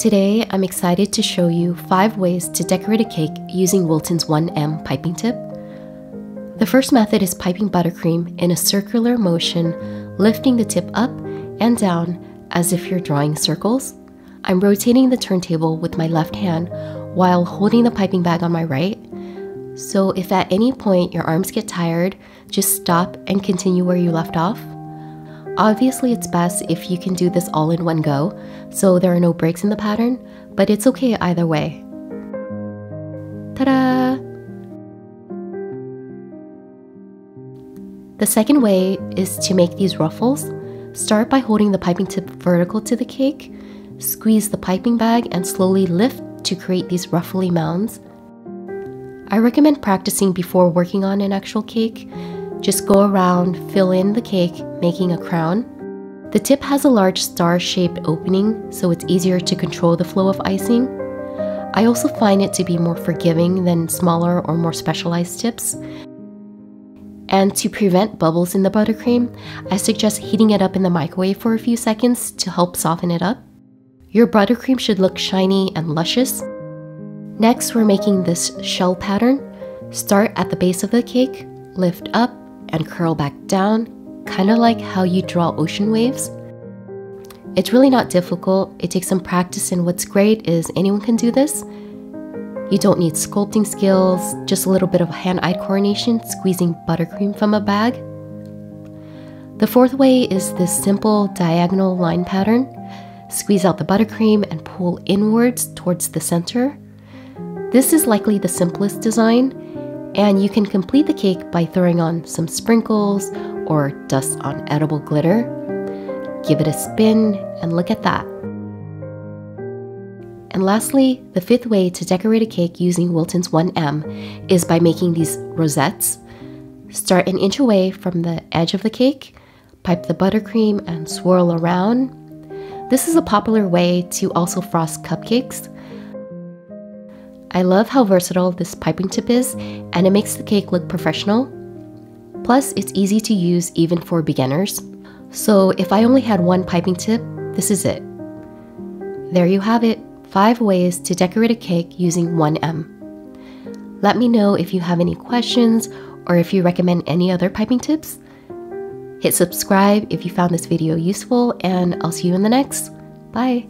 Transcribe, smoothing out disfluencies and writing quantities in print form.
Today, I'm excited to show you 5 ways to decorate a cake using Wilton's 1M piping tip. The first method is piping buttercream in a circular motion, lifting the tip up and down as if you're drawing circles. I'm rotating the turntable with my left hand while holding the piping bag on my right. So if at any point your arms get tired, just stop and continue where you left off. Obviously, it's best if you can do this all in one go, so there are no breaks in the pattern, but it's okay either way. Ta-da! The second way is to make these ruffles. Start by holding the piping tip vertical to the cake, squeeze the piping bag, and slowly lift to create these ruffly mounds. I recommend practicing before working on an actual cake. Just go around, fill in the cake, making a crown. The tip has a large star-shaped opening, so it's easier to control the flow of icing. I also find it to be more forgiving than smaller or more specialized tips. And to prevent bubbles in the buttercream, I suggest heating it up in the microwave for a few seconds to help soften it up. Your buttercream should look shiny and luscious. Next, we're making this shell pattern. Start at the base of the cake, lift up, and curl back down, kind of like how you draw ocean waves. It's really not difficult. It takes some practice, and what's great is anyone can do this. You don't need sculpting skills, just a little bit of hand-eye coordination, squeezing buttercream from a bag. The fourth way is this simple diagonal line pattern. Squeeze out the buttercream and pull inwards towards the center. This is likely the simplest design, and you can complete the cake by throwing on some sprinkles or dust on edible glitter. Give it a spin and look at that. And lastly, the fifth way to decorate a cake using Wilton's 1M is by making these rosettes. Start an inch away from the edge of the cake, pipe the buttercream and swirl around. This is a popular way to also frost cupcakes. I love how versatile this piping tip is, and it makes the cake look professional. Plus, it's easy to use even for beginners. So if I only had one piping tip, this is it. There you have it, 5 ways to decorate a cake using 1M. Let me know if you have any questions or if you recommend any other piping tips. Hit subscribe if you found this video useful, and I'll see you in the next. Bye!